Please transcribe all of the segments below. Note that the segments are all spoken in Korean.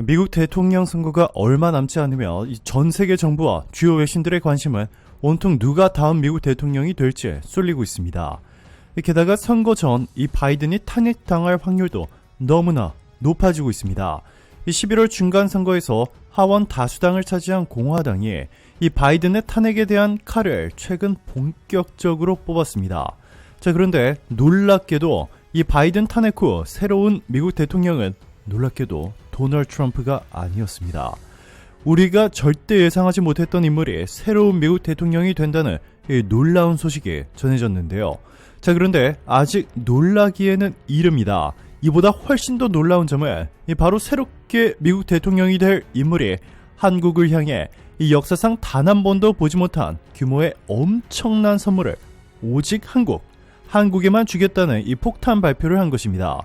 미국 대통령 선거가 얼마 남지 않으며 전 세계 정부와 주요 외신들의 관심은 온통 누가 다음 미국 대통령이 될지에 쏠리고 있습니다. 게다가 선거 전 이 바이든이 탄핵당할 확률도 너무나 높아지고 있습니다. 11월 중간 선거에서 하원 다수당을 차지한 공화당이 이 바이든의 탄핵에 대한 칼을 최근 본격적으로 뽑았습니다. 자, 그런데 놀랍게도 이 바이든 탄핵 후 새로운 미국 대통령은 놀랍게도 도널드 트럼프가 아니었습니다. 우리가 절대 예상하지 못했던 인물이 새로운 미국 대통령이 된다는 이 놀라운 소식이 전해졌는데요. 자, 그런데 아직 놀라기에는 이릅니다. 이보다 훨씬 더 놀라운 점은 바로 새롭게 미국 대통령이 될 인물이 한국을 향해 이 역사상 단 한 번도 보지 못한 규모의 엄청난 선물을 오직 한국에만 주겠다는 이 폭탄 발표를 한 것입니다.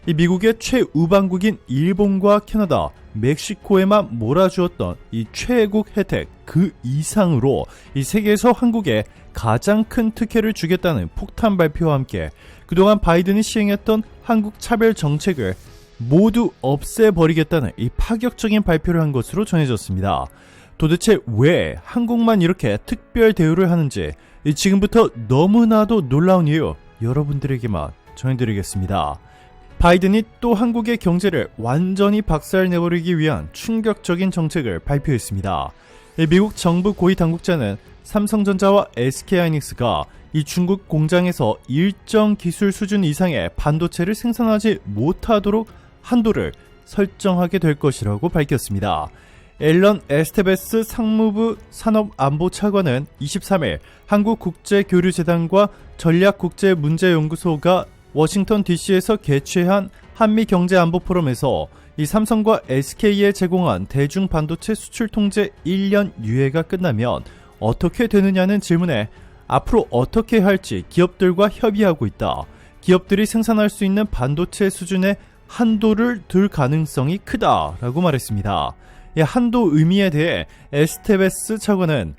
이 미국의 최우방국인 일본과 캐나다, 멕시코에만 몰아주었던 이 최애국 혜택 그 이상으로 이 세계에서 한국에 가장 큰 특혜를 주겠다는 폭탄 발표와 함께 그동안 바이든이 시행했던 한국 차별 정책을 모두 없애버리겠다는 이 파격적인 발표를 한 것으로 전해졌습니다. 도대체 왜 한국만 이렇게 특별 대우를 하는지 지금부터 너무나도 놀라운 이유 여러분들에게만 전해드리겠습니다. 바이든이 또 한국의 경제를 완전히 박살내버리기 위한 충격적인 정책을 발표했습니다. 미국 정부 고위 당국자는 삼성전자와 SK하이닉스가 이 중국 공장에서 일정 기술 수준 이상의 반도체를 생산하지 못하도록 한도를 설정하게 될 것이라고 밝혔습니다. 앨런 에스테베스 상무부 산업안보차관은 23일 한국국제교류재단과 전략국제문제연구소가 워싱턴 DC에서 개최한 한미경제안보 포럼에서 이 삼성과 SK에 제공한 대중 반도체 수출 통제 1년 유예가 끝나면 어떻게 되느냐는 질문에 앞으로 어떻게 할지 기업들과 협의하고 있다. 기업들이 생산할 수 있는 반도체 수준의 한도를 둘 가능성이 크다라고 말했습니다. 이 한도 의미에 대해 에스테베스 차관은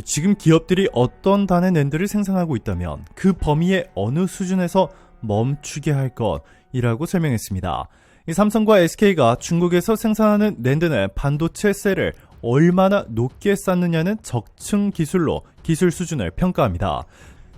지금 기업들이 어떤 단의 낸드를 생산하고 있다면 그 범위의 어느 수준에서 멈추게 할 것이라고 설명했습니다. 이 삼성과 SK가 중국에서 생산하는 낸드는 반도체 셀을 얼마나 높게 쌓느냐는 적층 기술로 기술 수준을 평가합니다.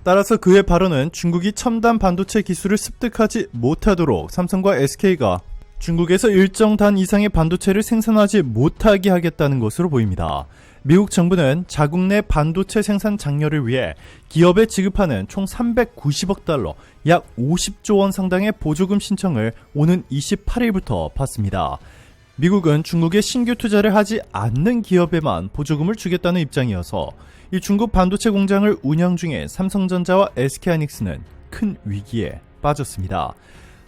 따라서 그의 발언은 중국이 첨단 반도체 기술을 습득하지 못하도록 삼성과 SK가 중국에서 일정 단 이상의 반도체를 생산하지 못하게 하겠다는 것으로 보입니다. 미국 정부는 자국 내 반도체 생산 장려를 위해 기업에 지급하는 총 390억 달러, 약 50조 원 상당의 보조금 신청을 오는 28일부터 받습니다. 미국은 중국에 신규 투자를 하지 않는 기업에만 보조금을 주겠다는 입장이어서 이 중국 반도체 공장을 운영 중인 삼성전자와 SK하이닉스는 큰 위기에 빠졌습니다.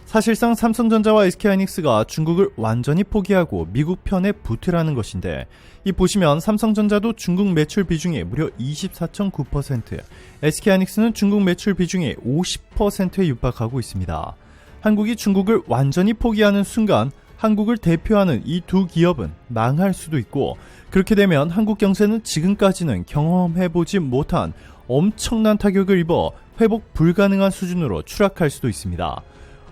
사실상 삼성전자와 SK하이닉스가 중국을 완전히 포기하고 미국 편에 붙으라는 것인데 이 보시면 삼성전자도 중국 매출 비중이 무려 24.9%, SK하이닉스는 중국 매출 비중이 50%에 육박하고 있습니다. 한국이 중국을 완전히 포기하는 순간 한국을 대표하는 이 두 기업은 망할 수도 있고 그렇게 되면 한국 경제는 지금까지는 경험해보지 못한 엄청난 타격을 입어 회복 불가능한 수준으로 추락할 수도 있습니다.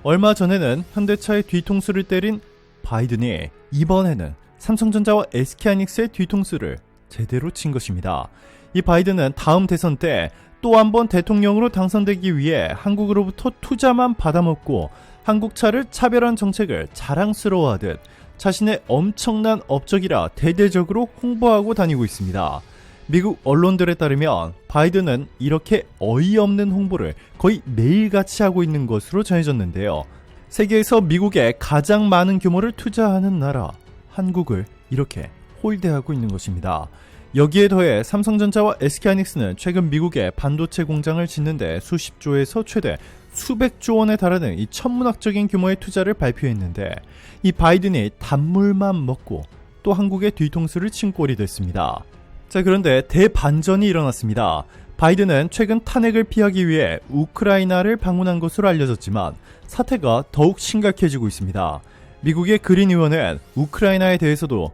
얼마 전에는 현대차의 뒤통수를 때린 바이든이 이번에는 삼성전자와 SK하이닉스의 뒤통수를 제대로 친 것입니다. 이 바이든은 다음 대선 때 또 한 번 대통령으로 당선되기 위해 한국으로부터 투자만 받아먹고 한국차를 차별한 정책을 자랑스러워하듯 자신의 엄청난 업적이라 대대적으로 홍보하고 다니고 있습니다. 미국 언론들에 따르면 바이든은 이렇게 어이없는 홍보를 거의 매일같이 하고 있는 것으로 전해졌는데요. 세계에서 미국에 가장 많은 규모를 투자하는 나라 한국을 이렇게 홀대하고 있는 것입니다. 여기에 더해 삼성전자와 SK하이닉스는 최근 미국에 반도체 공장을 짓는데 수십조에서 최대 수백조 원에 달하는 이 천문학적인 규모의 투자를 발표했는데 이 바이든이 단물만 먹고 또 한국의 뒤통수를 친 꼴이 됐습니다. 자, 그런데 대반전이 일어났습니다. 바이든은 최근 탄핵을 피하기 위해 우크라이나를 방문한 것으로 알려졌지만 사태가 더욱 심각해지고 있습니다. 미국의 그린 의원은 우크라이나에 대해서도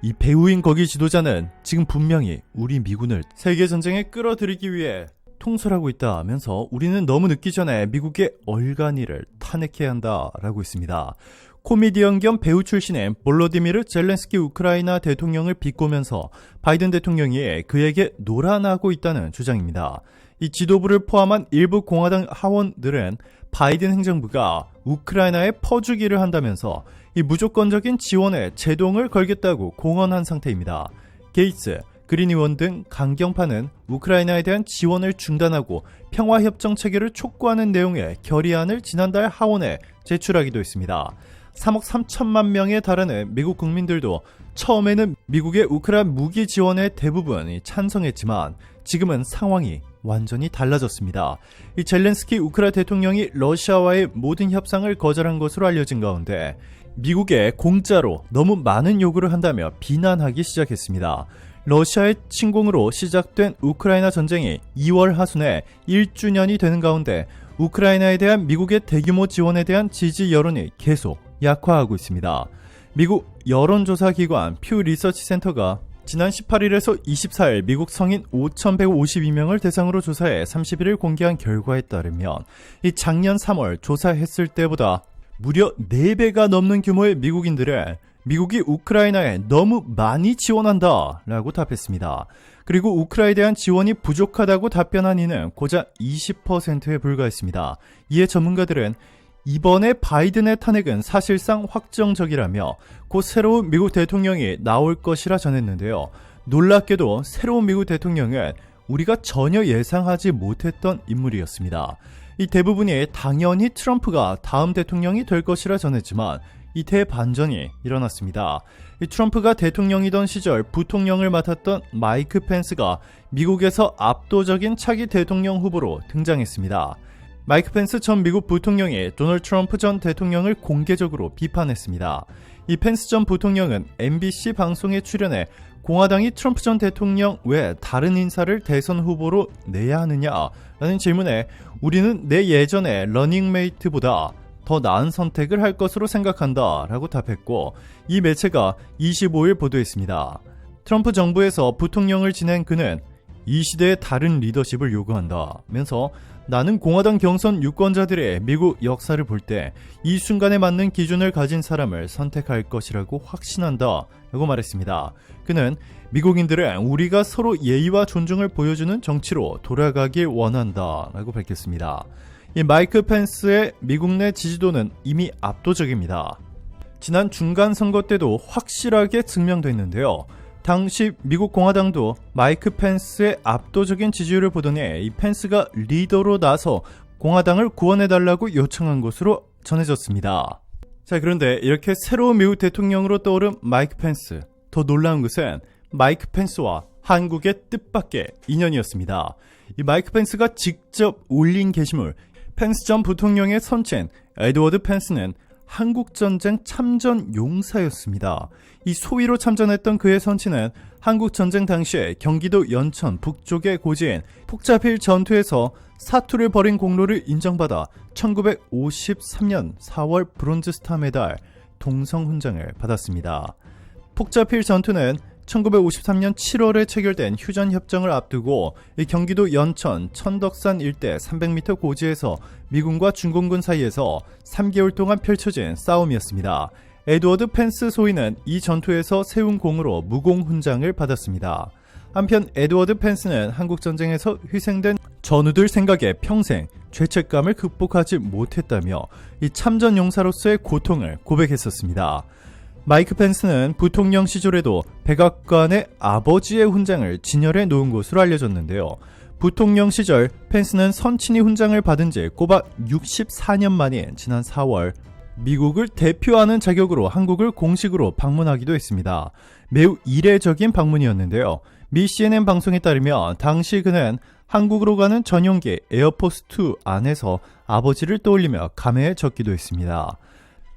이 배후인 거기 지도자는 지금 분명히 우리 미군을 세계전쟁에 끌어들이기 위해 통솔하고 있다 하면서 우리는 너무 늦기 전에 미국의 얼간이를 탄핵해야 한다라고 했습니다. 코미디언 겸 배우 출신의 볼로디미르 젤렌스키 우크라이나 대통령을 비꼬면서 바이든 대통령이 그에게 놀아나고 있다는 주장입니다. 이 지도부를 포함한 일부 공화당 하원들은 바이든 행정부가 우크라이나에 퍼주기를 한다면서 이 무조건적인 지원에 제동을 걸겠다고 공언한 상태입니다. 게이츠, 그린 의원 등 강경파는 우크라이나에 대한 지원을 중단하고 평화협정 체결을 촉구하는 내용의 결의안을 지난달 하원에 제출하기도 했습니다. 3억 3천만 명에 달하는 미국 국민들도 처음에는 미국의 우크라이나 무기 지원에 대부분이 찬성했지만 지금은 상황이 완전히 달라졌습니다. 이 젤렌스키 우크라이나 대통령이 러시아와의 모든 협상을 거절한 것으로 알려진 가운데 미국에 공짜로 너무 많은 요구를 한다며 비난하기 시작했습니다. 러시아의 침공으로 시작된 우크라이나 전쟁이 2월 하순에 1주년이 되는 가운데 우크라이나에 대한 미국의 대규모 지원에 대한 지지 여론이 계속 약화하고 있습니다. 미국 여론조사기관 퓨 리서치 센터가 지난 18일에서 24일 미국 성인 5,152명을 대상으로 조사해 31일 공개한 결과에 따르면 이 작년 3월 조사했을 때보다 무려 4배가 넘는 규모의 미국인들은 미국이 우크라이나에 너무 많이 지원한다 라고 답했습니다. 그리고 우크라이나에 대한 지원이 부족하다고 답변한 이는 고작 20%에 불과했습니다. 이에 전문가들은 이번에 바이든의 탄핵은 사실상 확정적이라며 곧 새로운 미국 대통령이 나올 것이라 전했는데요. 놀랍게도 새로운 미국 대통령은 우리가 전혀 예상하지 못했던 인물이었습니다. 이 대부분이 당연히 트럼프가 다음 대통령이 될 것이라 전했지만 이 대반전이 일어났습니다. 이 트럼프가 대통령이던 시절 부통령을 맡았던 마이크 펜스가 미국에서 압도적인 차기 대통령 후보로 등장했습니다. 마이크 펜스 전 미국 부통령이 도널드 트럼프 전 대통령을 공개적으로 비판했습니다. 이 펜스 전 부통령은 MBC 방송에 출연해 공화당이 트럼프 전 대통령 외 다른 인사를 대선 후보로 내야 하느냐라는 질문에 우리는 내 예전의 러닝메이트보다 더 나은 선택을 할 것으로 생각한다 라고 답했고 이 매체가 25일 보도했습니다. 트럼프 정부에서 부통령을 지낸 그는 이 시대의 다른 리더십을 요구한다면서 나는 공화당 경선 유권자들의 미국 역사를 볼 때 이 순간에 맞는 기준을 가진 사람을 선택할 것이라고 확신한다 라고 말했습니다. 그는 미국인들은 우리가 서로 예의와 존중을 보여주는 정치로 돌아가길 원한다 라고 밝혔습니다. 이 마이크 펜스의 미국 내 지지도는 이미 압도적입니다. 지난 중간 선거 때도 확실하게 증명됐는데요. 당시 미국 공화당도 마이크 펜스의 압도적인 지지율을 보더니 이 펜스가 리더로 나서 공화당을 구원해달라고 요청한 것으로 전해졌습니다. 자, 그런데 이렇게 새로운 미국 대통령으로 떠오른 마이크 펜스. 더 놀라운 것은 마이크 펜스와 한국의 뜻밖의 인연이었습니다. 이 마이크 펜스가 직접 올린 게시물, 펜스 전 부통령의 선친 에드워드 펜스는 한국전쟁 참전 용사였습니다. 이 소위로 참전했던 그의 선친은 한국전쟁 당시에 경기도 연천 북쪽의 고지인 폭자필 전투에서 사투를 벌인 공로를 인정받아 1953년 4월 브론즈스타 메달 동성훈장을 받았습니다. 폭자필 전투는 1953년 7월에 체결된 휴전협정을 앞두고 이 경기도 연천 천덕산 일대 300m 고지에서 미군과 중공군 사이에서 3개월 동안 펼쳐진 싸움이었습니다. 에드워드 펜스 소위는 이 전투에서 세운 공으로 무공훈장을 받았습니다. 한편 에드워드 펜스는 한국전쟁에서 희생된 전우들 생각에 평생 죄책감을 극복하지 못했다며 이 참전용사로서의 고통을 고백했었습니다. 마이크 펜스는 부통령 시절에도 백악관의 아버지의 훈장을 진열해 놓은 것으로 알려졌는데요. 부통령 시절 펜스는 선친이 훈장을 받은 지 꼬박 64년 만인 지난 4월 미국을 대표하는 자격으로 한국을 공식으로 방문하기도 했습니다. 매우 이례적인 방문이었는데요. 미 CNN 방송에 따르면 당시 그는 한국으로 가는 전용기 에어포스2 안에서 아버지를 떠올리며 감회에 젖기도 했습니다.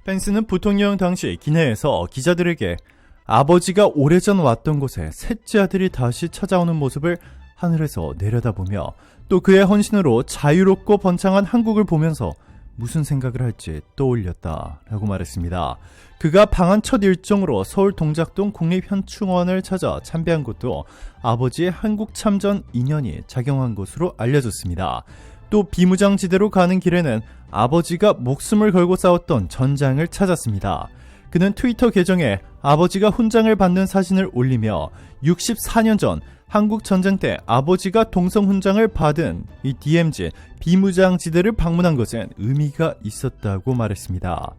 펜스는 부통령 당시 기내에서 기자들에게 아버지가 오래전 왔던 곳에 셋째 아들이 다시 찾아오는 모습을 하늘에서 내려다보며 또 그의 헌신으로 자유롭고 번창한 한국을 보면서 무슨 생각을 할지 떠올렸다라고 말했습니다. 그가 방한 첫 일정으로 서울 동작동 국립현충원을 찾아 참배한 것도 아버지의 한국 참전 인연이 작용한 것으로 알려졌습니다. 또 비무장지대로 가는 길에는 아버지가 목숨을 걸고 싸웠던 전장을 찾았습니다. 그는 트위터 계정에 아버지가 훈장을 받는 사진을 올리며 64년 전 한국 전쟁 때 아버지가 동성훈장을 받은 이 DMZ 비무장지대를 방문한 것은 의미가 있었다고 말했습니다.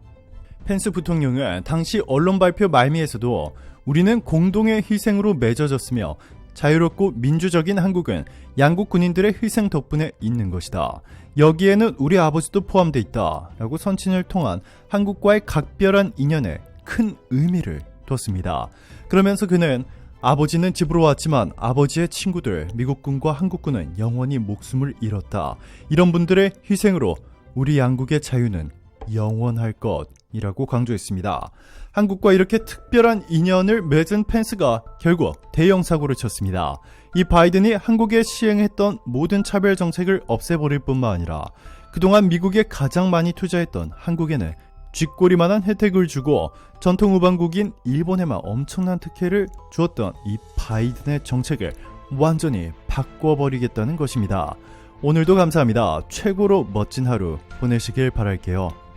펜스 부통령은 당시 언론 발표 말미에서도 우리는 공동의 희생으로 맺어졌으며 자유롭고 민주적인 한국은 양국 군인들의 희생 덕분에 있는 것이다. 여기에는 우리 아버지도 포함되어 있다. 라고 선친을 통한 한국과의 각별한 인연에 큰 의미를 뒀습니다. 그러면서 그는 아버지는 집으로 왔지만 아버지의 친구들 미국군과 한국군은 영원히 목숨을 잃었다. 이런 분들의 희생으로 우리 양국의 자유는 영원할 것이라고 강조했습니다. 한국과 이렇게 특별한 인연을 맺은 펜스가 결국 대형 사고를 쳤습니다. 이 바이든이 한국에 시행했던 모든 차별 정책을 없애버릴 뿐만 아니라 그동안 미국에 가장 많이 투자했던 한국에는 쥐꼬리만한 혜택을 주고 전통 우방국인 일본에만 엄청난 특혜를 주었던 이 바이든의 정책을 완전히 바꿔버리겠다는 것입니다. 오늘도 감사합니다. 최고로 멋진 하루 보내시길 바랄게요.